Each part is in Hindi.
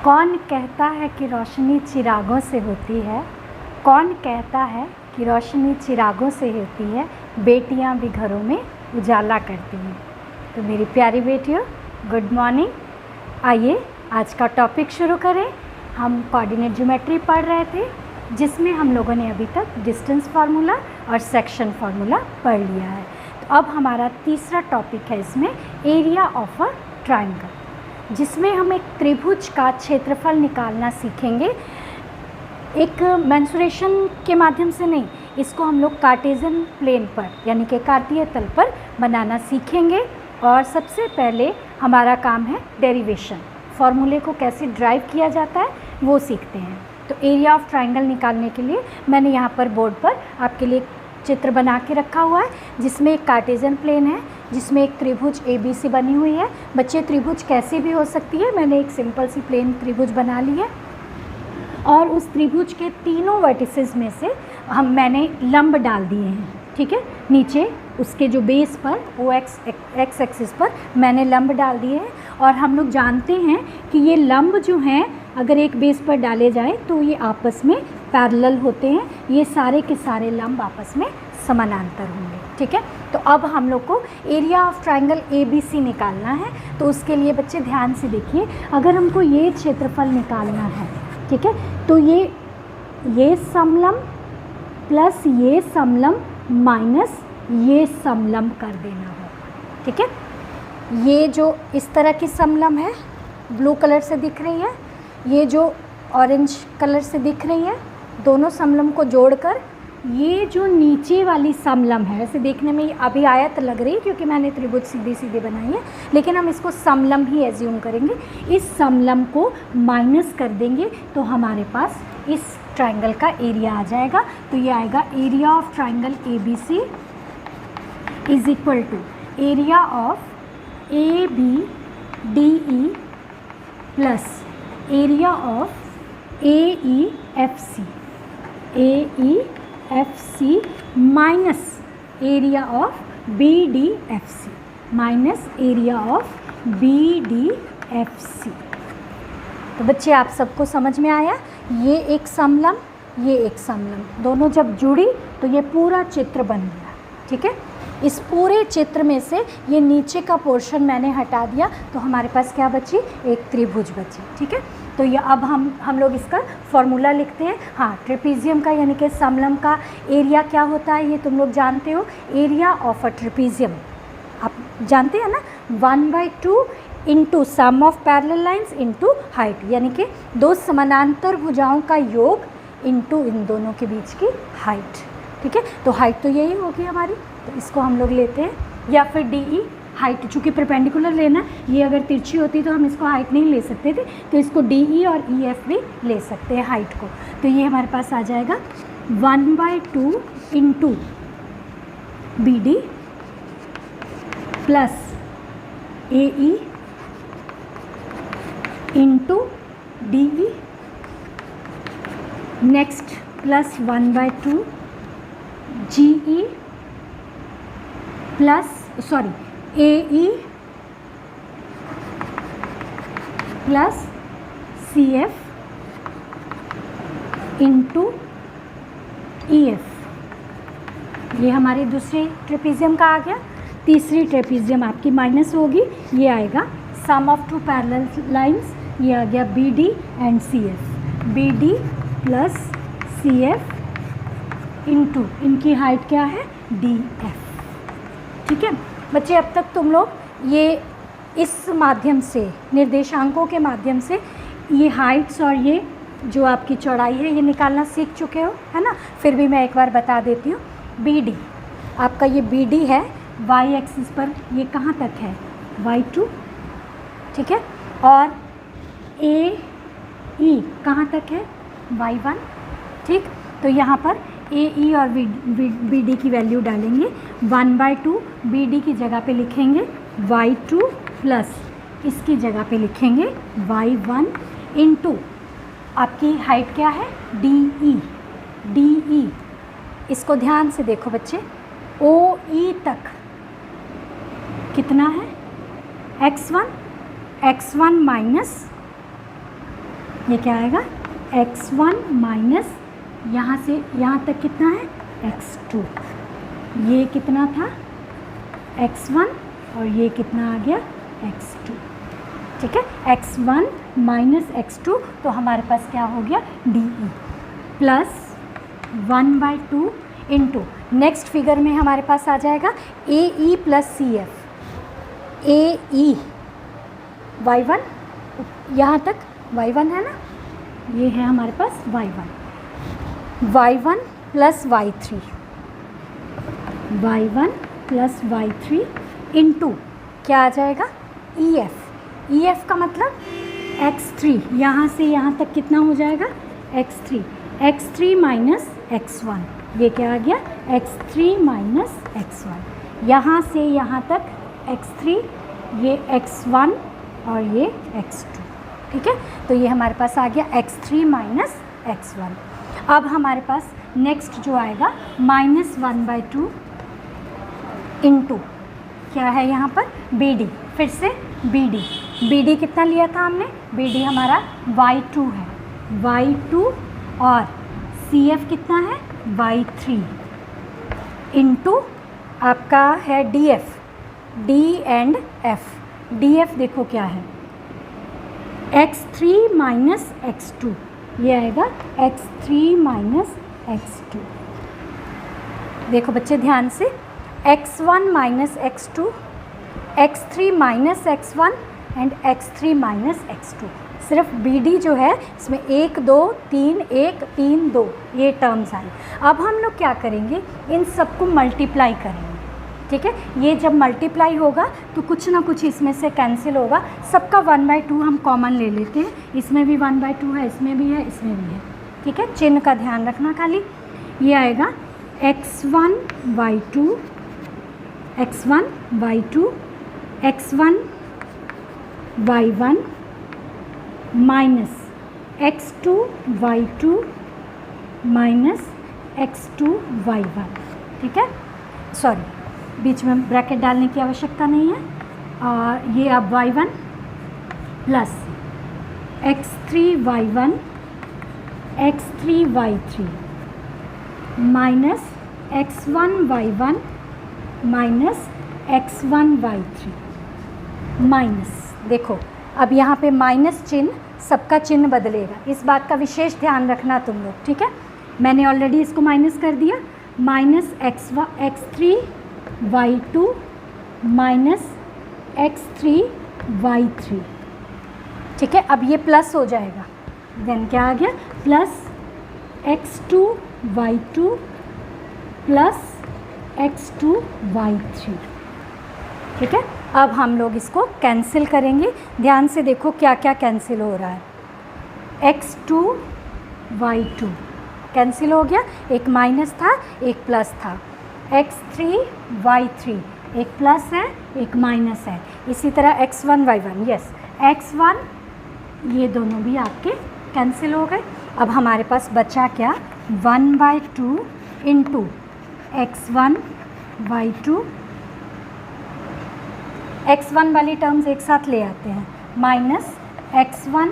कौन कहता है कि रोशनी चिरागों से होती है? कौन कहता है कि रोशनी चिरागों से होती है? बेटियां भी घरों में उजाला करती हैं। तो मेरी प्यारी बेटियों, गुड मॉर्निंग। आइए आज का टॉपिक शुरू करें। हम कोऑर्डिनेट ज्योमेट्री पढ़ रहे थे, जिसमें हम लोगों ने अभी तक डिस्टेंस फार्मूला और सेक्शन फार्मूला पढ़ लिया है। तो अब हमारा तीसरा टॉपिक है इसमें एरिया ऑफ अ ट्राइंगल, जिसमें हम एक त्रिभुज का क्षेत्रफल निकालना सीखेंगे। एक मेंसुरेशन के माध्यम से नहीं, इसको हम लोग कार्टेशियन प्लेन पर यानी कि कार्तीय तल पर बनाना सीखेंगे। और सबसे पहले हमारा काम है डेरिवेशन, फॉर्मूले को कैसे ड्राइव किया जाता है वो सीखते हैं। तो एरिया ऑफ ट्राइंगल निकालने के लिए मैंने यहाँ पर बोर्ड पर आपके लिए चित्र बना के रखा हुआ है, जिसमें एक कार्टेशियन प्लेन है, जिसमें एक त्रिभुज ABC बनी हुई है। बच्चे, त्रिभुज कैसी भी हो सकती है, मैंने एक सिंपल सी प्लेन त्रिभुज बना ली है। और उस त्रिभुज के तीनों वर्टिसेस में से मैंने लंब डाल दिए हैं, ठीक है। नीचे उसके जो बेस पर एक्स एक्सिस पर मैंने लंब डाल दिए हैं। और हम लोग जानते हैं कि ये लंब जो हैं अगर एक बेस पर डाले जाए तो ये आपस में पैरेलल होते हैं। ये सारे के सारे लंब आपस में समानांतर होंगे, ठीक है। तो अब हम लोग को एरिया ऑफ ट्राइंगल ABC निकालना है। तो उसके लिए बच्चे ध्यान से देखिए, अगर हमको ये क्षेत्रफल निकालना है, ठीक है, तो ये समलंब प्लस ये समलंब माइनस ये समलंब कर देना होगा, ठीक है। ये जो इस तरह की समलंब है, ब्लू कलर से दिख रही है, ये जो ऑरेंज कलर से दिख रही है, दोनों समलंब को जोड़कर ये जो नीचे वाली समलंब है, वैसे देखने में अभी आयत लग रही है क्योंकि मैंने त्रिभुज सीधी सीधी बनाई है, लेकिन हम इसको समलंब ही एज्यूम करेंगे। इस समलंब को माइनस कर देंगे तो हमारे पास इस ट्राइंगल का एरिया आ जाएगा। तो ये आएगा area of triangle ABC is equal to area of ABDE plus area of AEFC minus area of BDFC minus area of BDFC। तो बच्चे, आप सबको समझ में आया? ये एक समलंब, ये एक समलंब, दोनों जब जुड़ी तो ये पूरा चित्र बन गया, ठीक है। इस पूरे चित्र में से ये नीचे का पोर्शन मैंने हटा दिया तो हमारे पास क्या बची? एक त्रिभुज बची, ठीक है। तो ये अब हम लोग इसका फॉर्मूला लिखते हैं। हाँ, ट्रेपीजियम का यानी कि समलंब का एरिया क्या होता है ये तुम लोग जानते हो। एरिया ऑफ अ ट्रेपीजियम आप जानते हैं ना, 1/2 into sum of parallel lines into height, यानी कि दो समानांतर भुजाओं का योग इंटू इन दोनों के बीच की हाइट, ठीक है। तो हाइट तो यही होगी हमारी, तो इसको हम लोग लेते हैं। या फिर DE हाइट, चूँकि परपेंडिकुलर लेना, ये अगर तिरछी होती तो हम इसको हाइट नहीं ले सकते थे, तो इसको DE और EF भी ले सकते हैं हाइट को। तो ये हमारे पास आ जाएगा 1/2 into BD plus AE into DE, next plus 1/2 GE plus AE plus CF into EF। ये हमारी दूसरी ट्रेपीजियम का आ गया। तीसरी ट्रेपीजियम आपकी माइनस होगी, ये आएगा सम ऑफ टू पैरेलल लाइंस, ये आ गया BD and CF। BD plus CF into इनकी हाइट क्या है? DF, ठीक है। बच्चे, अब तक तुम लोग ये इस माध्यम से, निर्देशांकों के माध्यम से ये हाइट्स और ये जो आपकी चौड़ाई है ये निकालना सीख चुके हो, है ना। फिर भी मैं एक बार बता देती हूँ। BD आपका ये BD है, y एक्सिस पर ये कहाँ तक है? y2, ठीक है। और AE कहाँ तक है? y1, ठीक। तो यहाँ पर AE और BD की वैल्यू डालेंगे। 1/2 BD की जगह पे लिखेंगे y2 प्लस इसकी जगह पे लिखेंगे y1 इंटू आपकी हाइट क्या है? DE। इसको ध्यान से देखो बच्चे, OE तक कितना है? x1 माइनस ये क्या आएगा x1 माइनस यहाँ से यहाँ तक कितना है x2, ये कितना था x1 और ये कितना आ गया x2, ठीक है। x1 माइनस x2 तो हमारे पास क्या हो गया DE plus 1/2 into next figure में हमारे पास आ जाएगा AE plus CF, AE y1 यहाँ तक y1 है ना, ये है हमारे पास y1 plus y3, y1 plus y3 into क्या आ जाएगा EF का मतलब x3, यहाँ से यहाँ तक कितना हो जाएगा x3 माइनस x1, ये क्या आ गया x3 माइनस x1, यहाँ से यहाँ तक x3, ये x1 और ये x2, ठीक है। तो ये हमारे पास आ गया x3 माइनस x1। अब हमारे पास नेक्स्ट जो आएगा -1/2 इंटू क्या है यहाँ पर BD, फिर से BD कितना लिया था हमने, BD हमारा y2 है, y2 और CF कितना है y3 इंटू आपका है DF, D and F, DF देखो क्या है x3 माइनस x2, ये आएगा x3 माइनस x2। देखो बच्चे ध्यान से, x1 minus x2, x3 minus x1 and x3 minus x2। सिर्फ BD जो है इसमें 1 2 3 1 3 2 ये टर्म्स आए। अब हम लोग क्या करेंगे, इन सबको मल्टीप्लाई करेंगे, ठीक है। ये जब मल्टीप्लाई होगा तो कुछ ना कुछ इसमें से कैंसिल होगा, सबका 1/2 हम कॉमन ले लेते हैं, इसमें भी 1/2 है, इसमें भी है, इसमें भी है, ठीक है। चिन्ह का ध्यान रखना खाली। ये आएगा x1 y2 x1 y1 minus x2 y2 minus x2 y1, ठीक है। सॉरी, बीच में ब्रैकेट डालने की आवश्यकता नहीं है। और ये अब y1 plus x3 y1 x3 y3 minus x1 y1 minus x1 y3 minus, देखो अब यहाँ पे माइनस चिन्ह, सबका चिन्ह बदलेगा, इस बात का विशेष ध्यान रखना तुम लोग, ठीक है। मैंने ऑलरेडी इसको माइनस कर दिया, minus x3 y2 minus x3 y3, ठीक है। अब ये प्लस हो जाएगा, देन क्या आ गया plus x2 y2 plus x2 y3, ठीक है। अब हम लोग इसको कैंसिल करेंगे, ध्यान से देखो क्या क्या कैंसिल हो रहा है। x2 y2 कैंसिल हो गया, एक माइनस था एक प्लस था, x3 y3 एक प्लस है एक माइनस है, इसी तरह x1 y1, यस x1, ये दोनों भी आपके कैंसिल हो गए। अब हमारे पास बचा क्या 1/2 इंटू x1 y2, x1 वाली टर्म्स एक साथ ले आते हैं, माइनस x1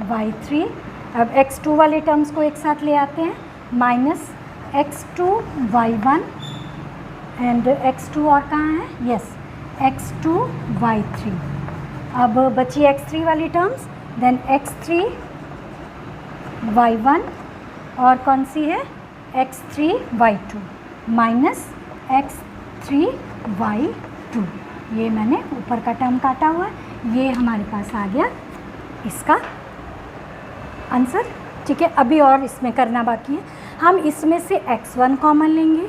y3, अब x2 वाले टर्म्स को एक साथ ले आते हैं, minus x2 y1 and x2 और कहाँ है, यस x2 y3। अब बची x3 वाली टर्म्स, देन x3 y1 और कौन सी है x3 y2 minus x3 y2, ये मैंने ऊपर का टर्म काटा हुआ है, ये हमारे पास आ गया इसका आंसर, ठीक है। अभी और इसमें करना बाकी है, हम इसमें से x1 कॉमन लेंगे,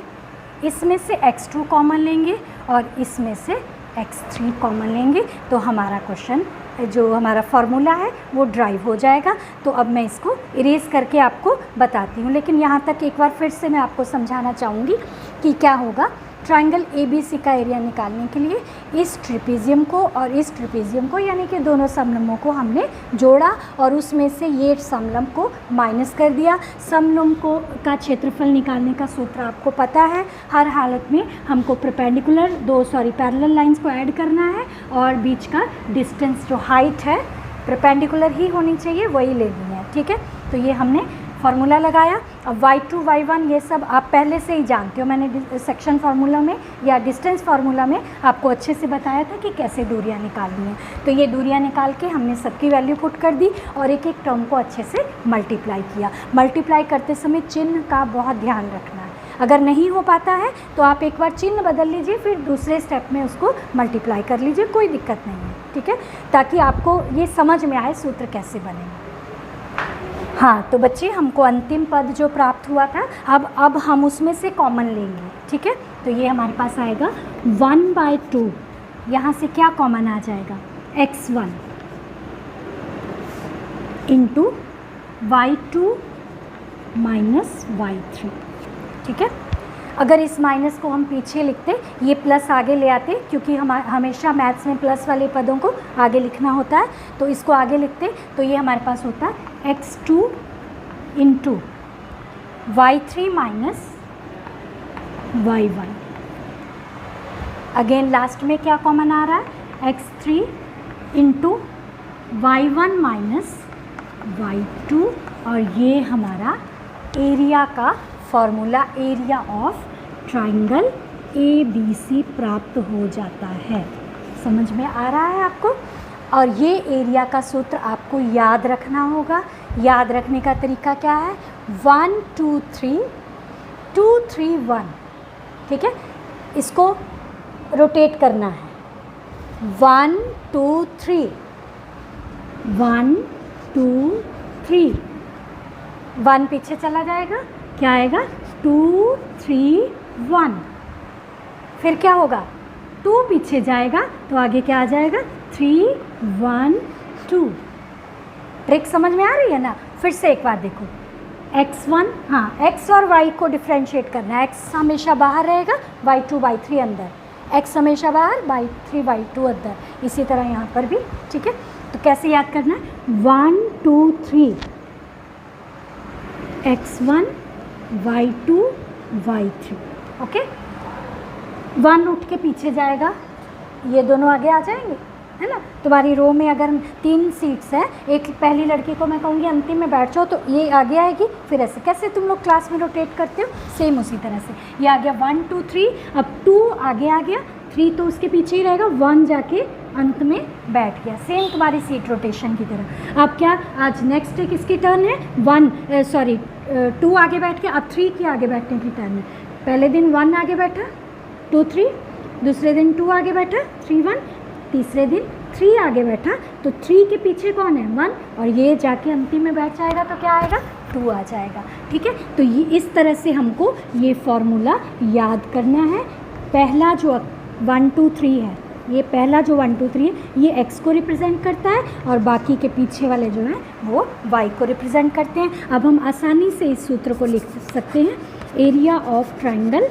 इसमें से x2 कॉमन लेंगे और इसमें से x3 कॉमन लेंगे, तो हमारा क्वेश्चन जो हमारा फार्मूला है वो ड्राइव हो जाएगा। तो अब मैं इसको इरेज करके आपको बताती हूँ, लेकिन यहाँ तक एक बार फिर से मैं आपको समझाना चाहूँगी कि क्या होगा। ट्राइंगल ABC का एरिया निकालने के लिए इस ट्रिपेजियम को और इस ट्रिपेजियम को, यानी कि दोनों समलंबों को हमने जोड़ा और उसमें से ये समलंब को माइनस कर दिया। समलंब को का क्षेत्रफल निकालने का सूत्र आपको पता है, हर हालत में हमको पैरेलल लाइंस को ऐड करना है और बीच का डिस्टेंस जो हाइट है परपेंडिकुलर ही होनी चाहिए, वही लेनी है। ठीक है। तो ये हमने फार्मूला लगाया। अब y2 y1 ये सब आप पहले से ही जानते हो, मैंने सेक्शन फार्मूला में या डिस्टेंस फार्मूला में आपको अच्छे से बताया था कि कैसे दूरियां निकालनी है। तो ये दूरियां निकाल के हमने सबकी वैल्यू पुट कर दी और एक एक टर्म को अच्छे से मल्टीप्लाई किया। मल्टीप्लाई करते समय चिन्ह का बहुत ध्यान रखना है, अगर नहीं हो पाता है तो आप एक बार चिन्ह बदल लीजिए, फिर दूसरे स्टेप में उसको मल्टीप्लाई कर लीजिए, कोई दिक्कत नहीं है, ठीक है, ताकि आपको ये समझ में आए सूत्र कैसे बनेंगे। हाँ, तो बच्चे हमको अंतिम पद जो प्राप्त हुआ था, अब हम उसमें से कॉमन लेंगे, ठीक है। तो ये हमारे पास आएगा 1/2, यहाँ से क्या कॉमन आ जाएगा, x1 into y2 minus y3, ठीक है। अगर इस माइनस को हम पीछे लिखते, ये प्लस आगे ले आते, क्योंकि हमेशा मैथ्स में प्लस वाले पदों को आगे लिखना होता है, तो इसको आगे लिखते तो ये हमारे पास होता x2 into y3 minus y1। Again last में क्या कॉमन आ रहा है, x3 into y1 minus y2, और ये हमारा एरिया का formula, area of triangle ABC प्राप्त हो जाता है। समझ में आ रहा है आपको? और ये एरिया का सूत्र आपको याद रखना होगा। याद रखने का तरीका क्या है, 1 2 3 2 3 1, ठीक है। इसको रोटेट करना है, 1 2 3 1 2 3, 1 पीछे चला जाएगा, क्या आएगा 2 3 1, फिर क्या होगा 2 पीछे जाएगा तो आगे क्या आ जाएगा 3 1 2। ट्रिक समझ में आ रही है ना? फिर से एक बार देखो, x1, हाँ x और y को डिफ्रेंशिएट करना है। x हमेशा बाहर रहेगा, y2 y3 अंदर, x हमेशा बाहर, y3 y2 अंदर, इसी तरह यहाँ पर भी, ठीक है। तो कैसे याद करना है, 1 2 3 x1 y2 y3, ओके। 1 उठ के पीछे जाएगा, ये दोनों आगे आ जाएंगे, है ना। तुम्हारी रो में अगर 3 सीट्स हैं, एक पहली लड़की को मैं कहूँगी अंतिम में बैठ जाओ, तो ये आगे आएगी, फिर ऐसे कैसे तुम लोग क्लास में रोटेट करते हो, सेम उसी तरह से ये आ गया 1 2 3, अब 2 आगे आ गया, 3 तो उसके पीछे ही रहेगा, 1 जाके अंत में बैठ गया, सेम तुम्हारी सीट रोटेशन की तरह। अब क्या, आज नेक्स्ट डे किसकी टर्न है, 2 आगे बैठ के अब 3 की आगे बैठने की टर्न है। पहले दिन 1 आगे बैठा 2 3, दूसरे दिन 2 आगे बैठा 3 1, तीसरे दिन 3 आगे बैठा, तो 3 के पीछे कौन है 1, और ये जाके अंतिम में बैठ जाएगा तो क्या आएगा 2 आ जाएगा, ठीक है। तो ये इस तरह से हमको ये फॉर्मूला याद करना है। पहला जो 1 2 3 है, ये पहला जो 1 2 3 है, ये x को रिप्रेजेंट करता है, और बाकी के पीछे वाले जो हैं वो y को रिप्रेजेंट करते हैं। अब हम आसानी से इस सूत्र को लिख सकते हैं, area of triangle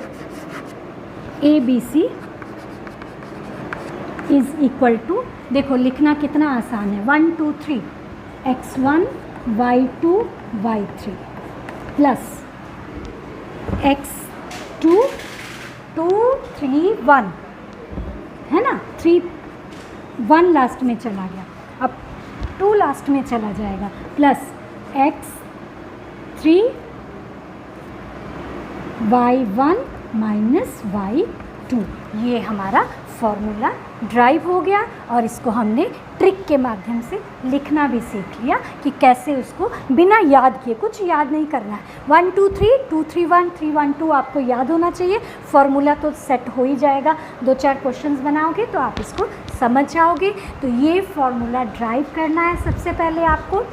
ABC is equal to, देखो लिखना कितना आसान है, 1 2 3 x1 y2 y3 plus x2 2 3 1, है ना, 3 1 लास्ट में चला गया, अब 2 लास्ट में चला जाएगा, plus x3 y1 minus y2। ये हमारा फॉर्मूला ड्राइव हो गया, और इसको हमने ट्रिक के माध्यम से लिखना भी सीख लिया कि कैसे उसको बिना याद किए, कुछ याद नहीं करना है, 1 2 3 2 3 1 3 1 2 आपको याद होना चाहिए। फॉर्मूला तो सेट हो ही जाएगा, 2-4 क्वेश्चंस बनाओगे तो आप इसको समझ जाओगे। तो ये फॉर्मूला ड्राइव करना है, सबसे पहले आपको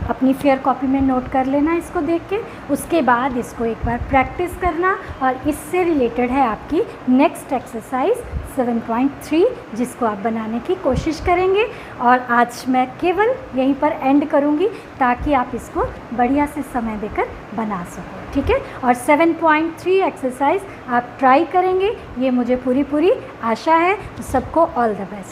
अपनी फेयर कॉपी में नोट कर लेना इसको देख के, उसके बाद इसको एक बार प्रैक्टिस करना, और इससे रिलेटेड है आपकी नेक्स्ट एक्सरसाइज 7.3, जिसको आप बनाने की कोशिश करेंगे। और आज मैं केवल यहीं पर एंड करूंगी ताकि आप इसको बढ़िया से समय देकर बना सको, ठीक है। और 7.3 एक्सरसाइज आप ट्राई करेंगे, ये मुझे पूरी आशा है। तो सबको ऑल द बेस्ट।